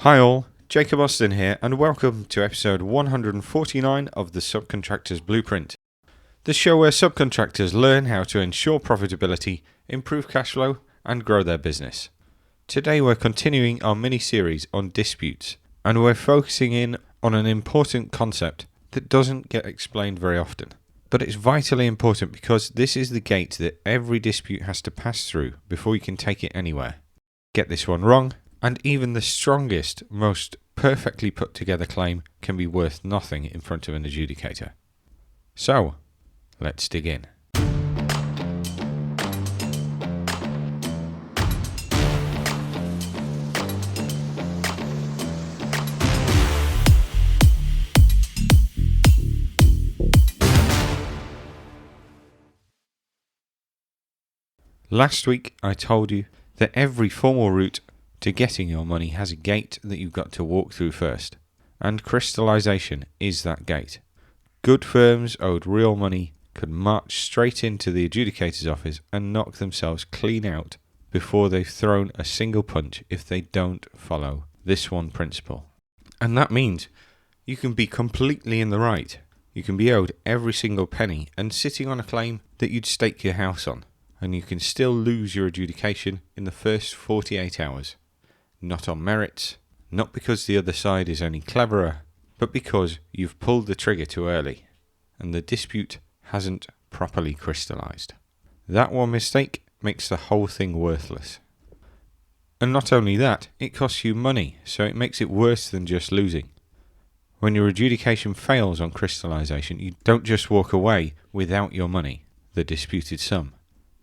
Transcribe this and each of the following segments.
Hi all, Jacob Austin here, and welcome to episode 149 of the Subcontractors Blueprint, the show where subcontractors learn how to ensure profitability, improve cash flow, and grow their business. Today we're continuing our mini-series on disputes, and we're focusing in on an important concept that doesn't get explained very often. But it's vitally important because this is the gate that every dispute has to pass through before you can take it anywhere. Get this one wrong, and even the strongest, most perfectly put together claim can be worth nothing in front of an adjudicator. So, let's dig in. Last week I told you that every formal route to getting your money has a gate that you've got to walk through first, and crystallisation is that gate. Good firms owed real money could march straight into the adjudicator's office and knock themselves clean out before they've thrown a single punch if they don't follow this one principle. And that means you can be completely in the right. You can be owed every single penny and sitting on a claim that you'd stake your house on, and you can still lose your adjudication in the first 48 hours. Not on merits, not because the other side is any cleverer, but because you've pulled the trigger too early, and the dispute hasn't properly crystallised. That one mistake makes the whole thing worthless. And not only that, it costs you money, so it makes it worse than just losing. When your adjudication fails on crystallisation, you don't just walk away without your money, the disputed sum.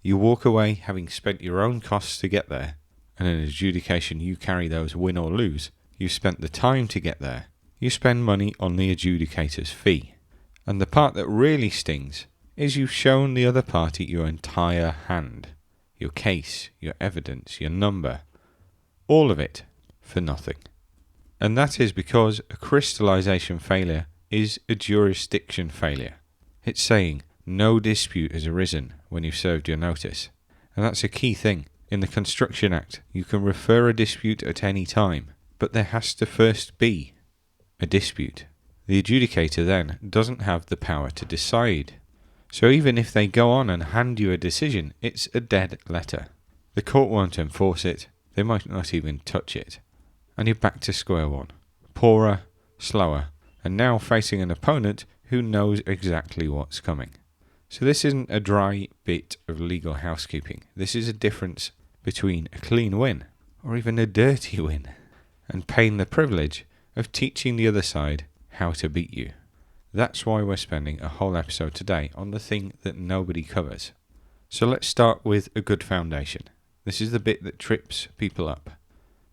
You walk away having spent your own costs to get there, and in adjudication you carry those win or lose. You spent the time to get there. You spend money on the adjudicator's fee. And the part that really stings is you've shown the other party your entire hand. Your case, your evidence, your number. All of it for nothing. And that is because a crystallisation failure is a jurisdiction failure. It's saying no dispute has arisen when you've served your notice. And that's a key thing. In the Construction Act, you can refer a dispute at any time, but there has to first be a dispute. The adjudicator then doesn't have the power to decide. So even if they go on and hand you a decision, it's a dead letter. The court won't enforce it, they might not even touch it. And you're back to square one. Poorer, slower, and now facing an opponent who knows exactly what's coming. So this isn't a dry bit of legal housekeeping. This is a difference between a clean win, or even a dirty win, and paying the privilege of teaching the other side how to beat you. That's why we're spending a whole episode today on the thing that nobody covers. So let's start with a good foundation. This is the bit that trips people up.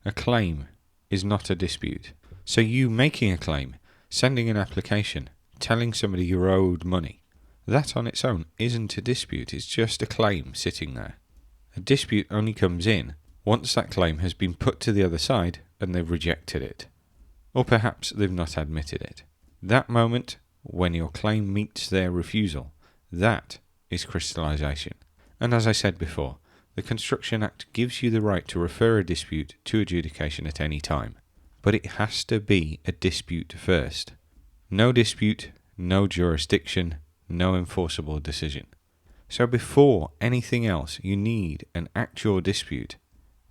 A claim is not a dispute. So you making a claim, sending an application, telling somebody you're owed money, that on its own isn't a dispute, it's just a claim sitting there. A dispute only comes in once that claim has been put to the other side and they've rejected it. Or perhaps they've not admitted it. That moment, when your claim meets their refusal, that is crystallisation. And as I said before, the Construction Act gives you the right to refer a dispute to adjudication at any time. But it has to be a dispute first. No dispute, no jurisdiction, no enforceable decision. So before anything else, you need an actual dispute,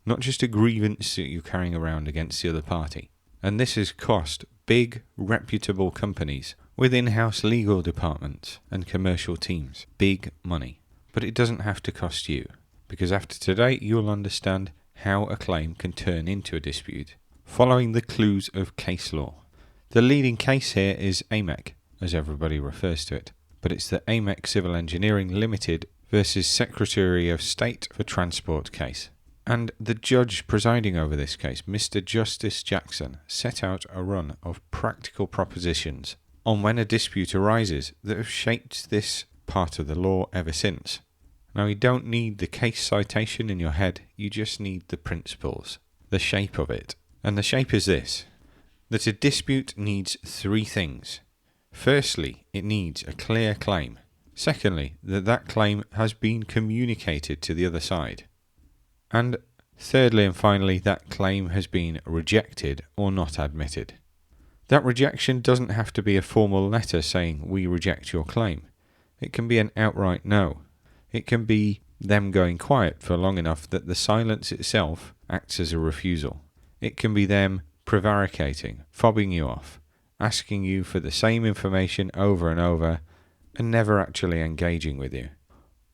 not just a grievance that you're carrying around against the other party. And this has cost big, reputable companies with in-house legal departments and commercial teams big money. But it doesn't have to cost you, because after today you'll understand how a claim can turn into a dispute, following the clues of case law. The leading case here is AMEC, as everybody refers to it. But it's the AMEC Civil Engineering Limited versus Secretary of State for Transport case. And the judge presiding over this case, Mr. Justice Jackson, set out a run of practical propositions on when a dispute arises that have shaped this part of the law ever since. Now you don't need the case citation in your head, you just need the principles, the shape of it. And the shape is this, that a dispute needs three things. Firstly, it needs a clear claim. Secondly, that claim has been communicated to the other side. And Thirdly and finally, that claim has been rejected or not admitted. That rejection doesn't have to be a formal letter saying we reject your claim. It can be an outright no. It can be them going quiet for long enough that the silence itself acts as a refusal. It can be them prevaricating, fobbing you off, asking you for the same information over and over, and never actually engaging with you.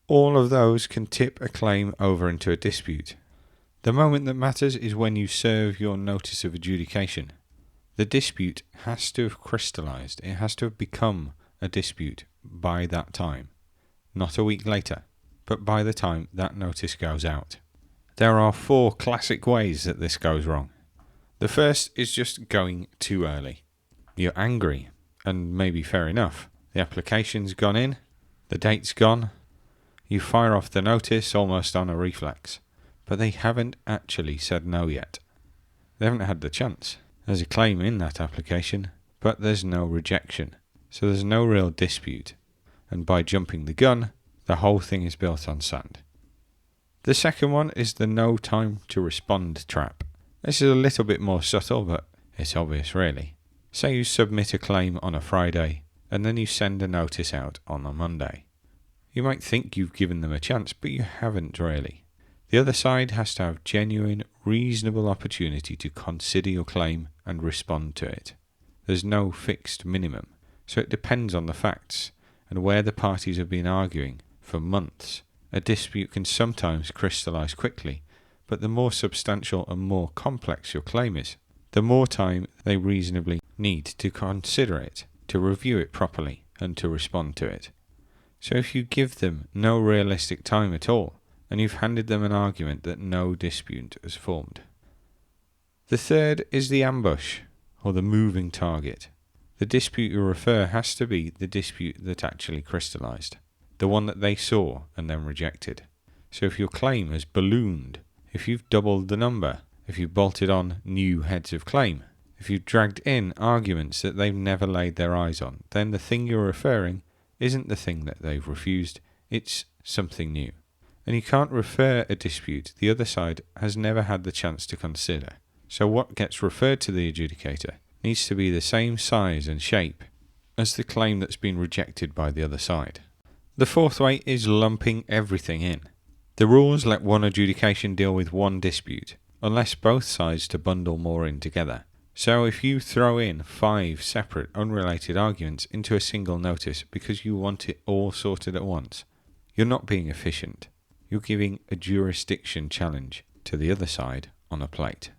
All of those can tip a claim over into a dispute. The moment that matters is when you serve your notice of adjudication. The dispute has to have crystallised. It has to have become a dispute by that time. Not a week later, but by the time that notice goes out. There are 4 classic ways that this goes wrong. The first is just going too early. You're angry, and maybe fair enough. The application's gone in, the date's gone, you fire off the notice almost on a reflex, but they haven't actually said no yet. They haven't had the chance. There's a claim in that application, but there's no rejection, so there's no real dispute, and by jumping the gun, the whole thing is built on sand. The second one is the no time to respond trap. This is a little bit more subtle, but it's obvious really. Say you submit a claim on a Friday, and then you send a notice out on a Monday. You might think you've given them a chance, but you haven't really. The other side has to have genuine, reasonable opportunity to consider your claim and respond to it. There's no fixed minimum, so it depends on the facts and where the parties have been arguing for months. A dispute can sometimes crystallise quickly, but the more substantial and more complex your claim is, the more time they reasonably need to consider it, to review it properly, and to respond to it. So if you give them no realistic time at all, and you've handed them an argument that no dispute has formed. The third is the ambush, or the moving target. The dispute you refer has to be the dispute that actually crystallised, the one that they saw and then rejected. So if your claim has ballooned, if you've doubled the number, if you've bolted on new heads of claim, if you've dragged in arguments that they've never laid their eyes on, then the thing you're referring isn't the thing that they've refused, it's something new. And you can't refer a dispute the other side has never had the chance to consider. So what gets referred to the adjudicator needs to be the same size and shape as the claim that's been rejected by the other side. The fourth way is lumping everything in. The rules let one adjudication deal with one dispute, unless both sides to bundle more in together. So if you throw in 5 separate unrelated arguments into a single notice because you want it all sorted at once, you're not being efficient. You're giving a jurisdiction challenge to the other side on a plate.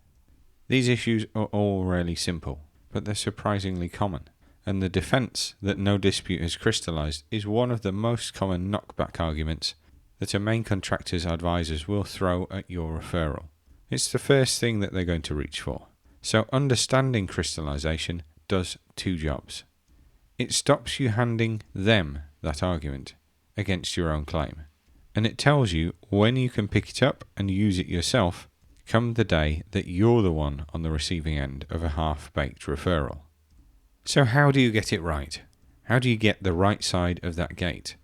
These issues are all really simple, but they're surprisingly common, and the defence that no dispute has crystallised is one of the most common knockback arguments that a main contractor's advisors will throw at your referral. It's the first thing that they're going to reach for. So understanding crystallisation does 2 jobs. It stops you handing them that argument against your own claim, and it tells you when you can pick it up and use it yourself come the day that you're the one on the receiving end of a half-baked referral. So how do you get it right? How do you get the right side of that gate?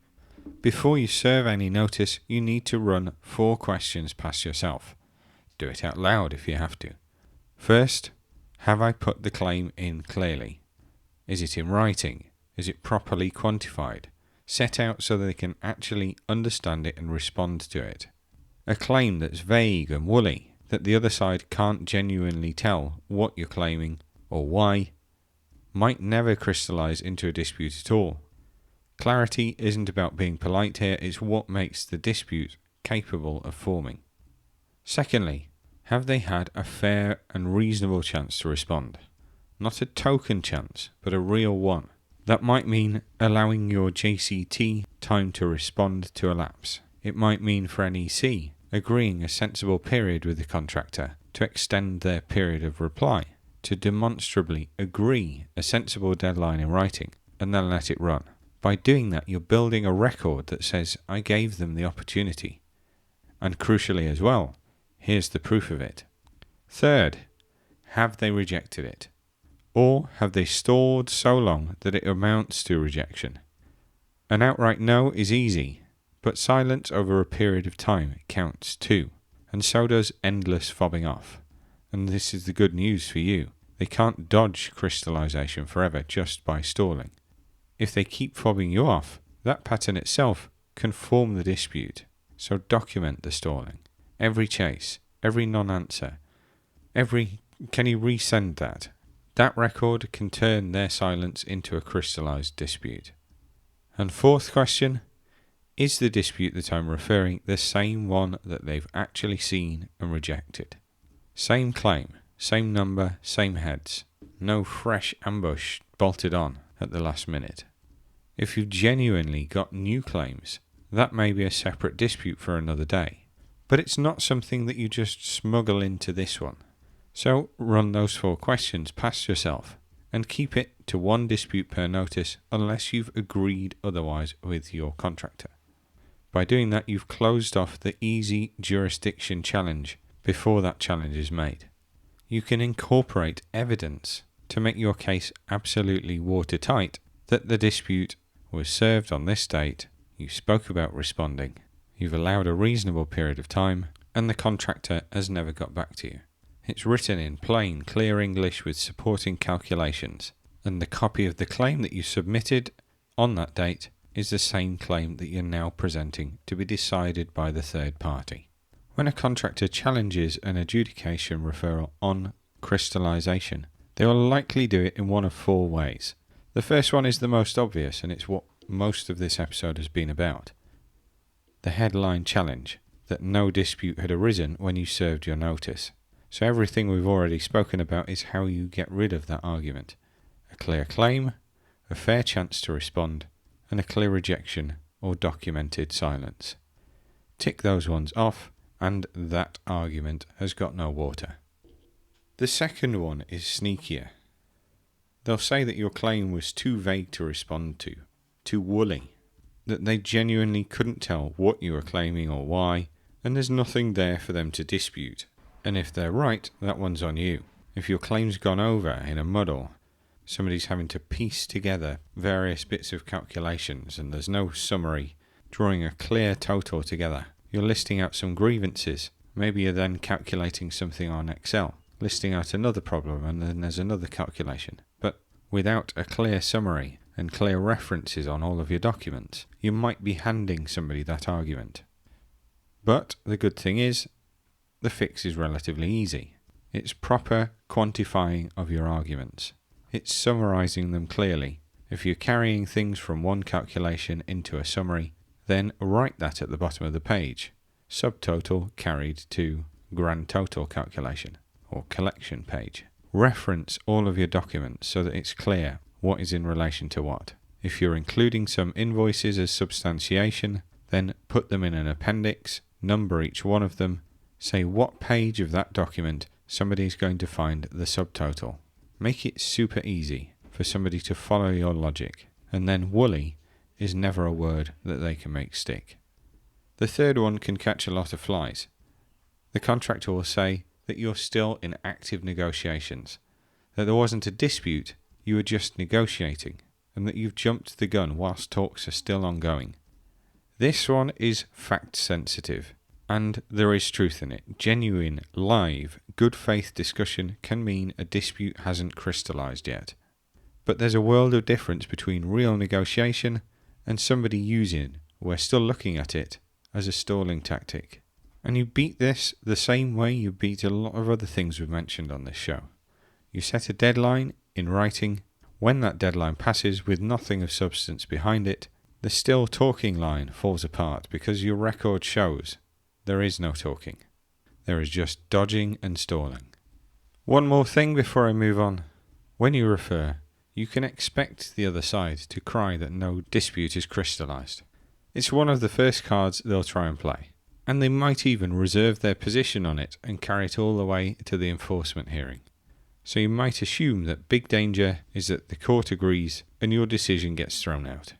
Before you serve any notice, you need to run 4 questions past yourself. Do it out loud if you have to. First, have I put the claim in clearly? Is it in writing? Is it properly quantified? Set out so that they can actually understand it and respond to it. A claim that's vague and woolly, that the other side can't genuinely tell what you're claiming or why, might never crystallise into a dispute at all. Clarity isn't about being polite here, it's what makes the dispute capable of forming. Secondly, have they had a fair and reasonable chance to respond? Not a token chance, but a real one. That might mean allowing your JCT time to respond to a lapse. It might mean for NEC agreeing a sensible period with the contractor to extend their period of reply, to demonstrably agree a sensible deadline in writing, and then let it run. By doing that, you're building a record that says, I gave them the opportunity. And crucially as well, here's the proof of it. Third, have they rejected it? Or have they stalled so long that it amounts to rejection? An outright no is easy, but silence over a period of time counts too. and so does endless fobbing off. And this is the good news for you. They can't dodge crystallisation forever just by stalling. If they keep fobbing you off, that pattern itself can form the dispute. So document the stalling. Every chase, every non-answer, can you resend that? That record can turn their silence into a crystallised dispute. And fourth question, is the dispute that I'm referring the same one that they've actually seen and rejected? Same claim, same number, same heads. No fresh ambush bolted on at the last minute. If you've genuinely got new claims, that may be a separate dispute for another day. But it's not something that you just smuggle into this one. So run those 4 questions past yourself and keep it to 1 dispute per notice unless you've agreed otherwise with your contractor. By doing that, you've closed off the easy jurisdiction challenge before that challenge is made. You can incorporate evidence to make your case absolutely watertight that the dispute was served on this date, you spoke about responding, you've allowed a reasonable period of time, and the contractor has never got back to you. It's written in plain, clear English with supporting calculations, and the copy of the claim that you submitted on that date is the same claim that you're now presenting to be decided by the third party. When a contractor challenges an adjudication referral on crystallisation, they will likely do it in one of 4 ways. The first one is the most obvious, and it's what most of this episode has been about. The headline challenge, that no dispute had arisen when you served your notice. So everything we've already spoken about is how you get rid of that argument. A clear claim, a fair chance to respond, and a clear rejection or documented silence. Tick those ones off, and that argument has got no water. The second one is sneakier. They'll say that your claim was too vague to respond to, too woolly, that they genuinely couldn't tell what you were claiming or why, and there's nothing there for them to dispute. And if they're right, that one's on you. If your claim's gone over in a muddle, somebody's having to piece together various bits of calculations and there's no summary drawing a clear total together, you're listing out some grievances. Maybe you're then calculating something on Excel, listing out another problem, and then there's another calculation. But without a clear summary and clear references on all of your documents, you might be handing somebody that argument. But the good thing is, the fix is relatively easy. It's proper quantifying of your arguments. It's summarising them clearly. If you're carrying things from one calculation into a summary, then write that at the bottom of the page. Subtotal carried to grand total calculation or collection page. Reference all of your documents so that it's clear what is in relation to what. If you're including some invoices as substantiation, then put them in an appendix, number each one of them, say what page of that document somebody is going to find the subtotal. Make it super easy for somebody to follow your logic, and then woolly is never a word that they can make stick. The third one can catch a lot of flies. The contractor will say that you're still in active negotiations, that there wasn't a dispute, you were just negotiating, and that you've jumped the gun whilst talks are still ongoing. This one is fact sensitive. And there is truth in it. Genuine, live, good faith discussion can mean a dispute hasn't crystallised yet. But there's a world of difference between real negotiation and somebody using, we're still looking at it, as a stalling tactic. And you beat this the same way you beat a lot of other things we've mentioned on this show. You set a deadline in writing. When that deadline passes with nothing of substance behind it, the still talking line falls apart because your record shows there is no talking. There is just dodging and stalling. One more thing before I move on. When you refer, you can expect the other side to cry that no dispute is crystallised. It's one of the first cards they'll try and play. And they might even reserve their position on it and carry it all the way to the enforcement hearing. So you might assume that big danger is that the court agrees and your decision gets thrown out.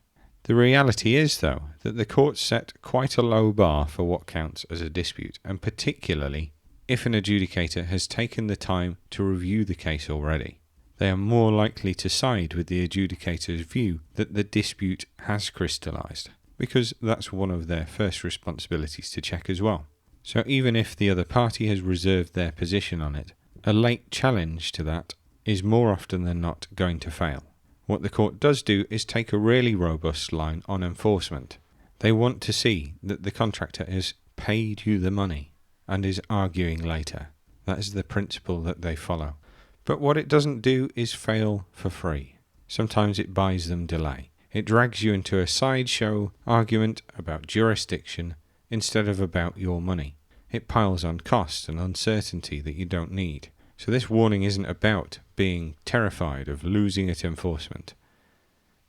The reality is, though, that the courts set quite a low bar for what counts as a dispute, and particularly if an adjudicator has taken the time to review the case already. They are more likely to side with the adjudicator's view that the dispute has crystallised, because that's one of their first responsibilities to check as well. So even if the other party has reserved their position on it, a late challenge to that is more often than not going to fail. What the court does do is take a really robust line on enforcement. They want to see that the contractor has paid you the money and is arguing later. That is the principle that they follow. But what it doesn't do is fail for free. Sometimes it buys them delay. It drags you into a sideshow argument about jurisdiction instead of about your money. It piles on cost and uncertainty that you don't need. So this warning isn't about being terrified of losing at enforcement.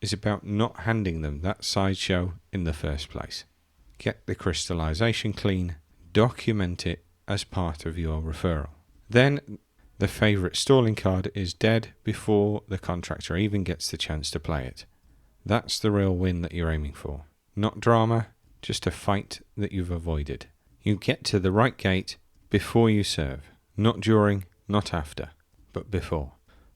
It's about not handing them that sideshow in the first place. Get the crystallisation clean, document it as part of your referral. Then the favourite stalling card is dead before the contractor even gets the chance to play it. That's the real win that you're aiming for. Not drama, just a fight that you've avoided. You get to the right gate before you serve. Not during, not after, but before.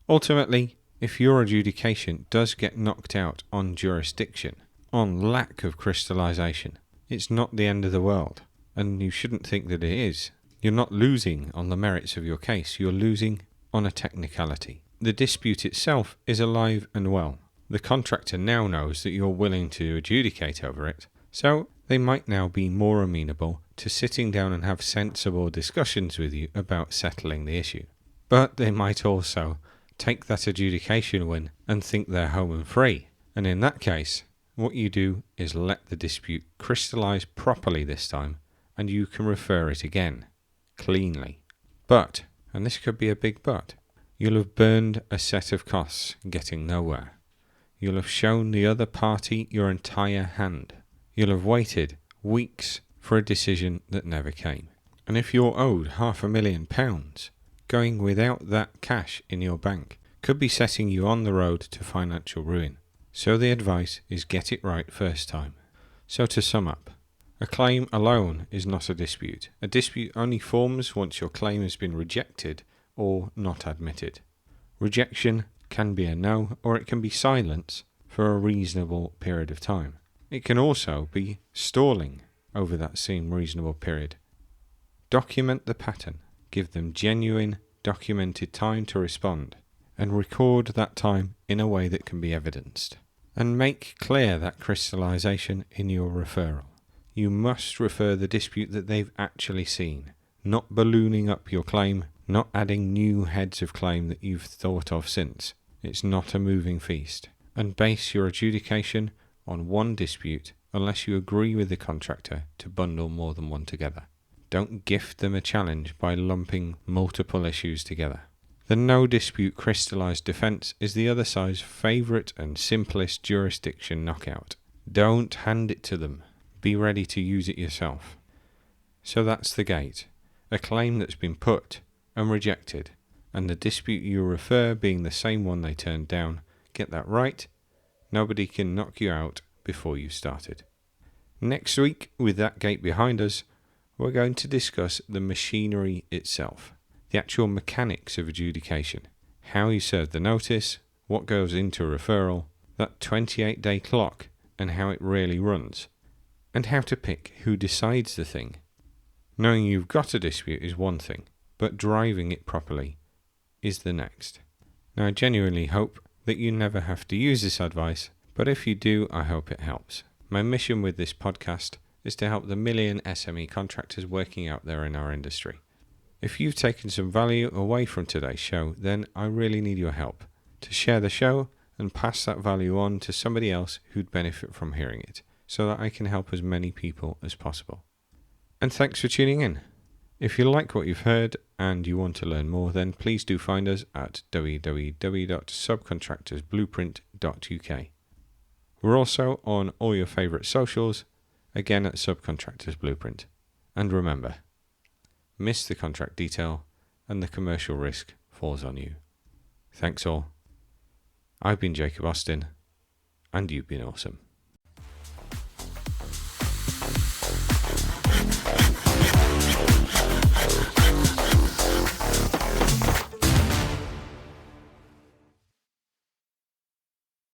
Ultimately, if your adjudication does get knocked out on jurisdiction, on lack of crystallisation, it's not the end of the world, and you shouldn't think that it is. You're not losing on the merits of your case, you're losing on a technicality. The dispute itself is alive and well. The contractor now knows that you're willing to adjudicate over it, so they might now be more amenable to sitting down and have sensible discussions with you about settling the issue. But they might also take that adjudication win and think they're home and free. And in that case, what you do is let the dispute crystallise properly this time, and you can refer it again, cleanly. But, and this could be a big but, you'll have burned a set of costs getting nowhere. You'll have shown the other party your entire hand. You'll have waited weeks for a decision that never came. And if you're owed £500,000, going without that cash in your bank could be setting you on the road to financial ruin. So the advice is get it right first time. So to sum up, a claim alone is not a dispute. A dispute only forms once your claim has been rejected or not admitted. Rejection can be a no, or it can be silence for a reasonable period of time. It can also be stalling over that same reasonable period. Document the pattern. Give them genuine, documented time to respond, and record that time in a way that can be evidenced. And make clear that crystallisation in your referral. You must refer the dispute that they've actually seen, not ballooning up your claim, not adding new heads of claim that you've thought of since. It's not a moving feast. And base your adjudication on one dispute unless you agree with the contractor to bundle more than one together. Don't gift them a challenge by lumping multiple issues together. The no dispute crystallised defence is the other side's favourite and simplest jurisdiction knockout. Don't hand it to them. Be ready to use it yourself. So that's the gate. A claim that's been put and rejected, and the dispute you refer being the same one they turned down. Get that right. Nobody can knock you out before you started. Next week, with that gate behind us, we're going to discuss the machinery itself, the actual mechanics of adjudication, how you serve the notice, what goes into referral, that 28-day clock and how it really runs, and how to pick who decides the thing. Knowing you've got a dispute is one thing, but driving it properly is the next. Now, I genuinely hope that you never have to use this advice, but if you do, I hope it helps. My mission with this podcast is to help the million SME contractors working out there in our industry. If you've taken some value away from today's show, then I really need your help to share the show and pass that value on to somebody else who'd benefit from hearing it, so that I can help as many people as possible. And thanks for tuning in. If you like what you've heard and you want to learn more, then please do find us at www.subcontractorsblueprint.uk. We're also on all your favourite socials, again at Subcontractors Blueprint. And remember, miss the contract detail and the commercial risk falls on you. Thanks all. I've been Jacob Austin, and you've been awesome.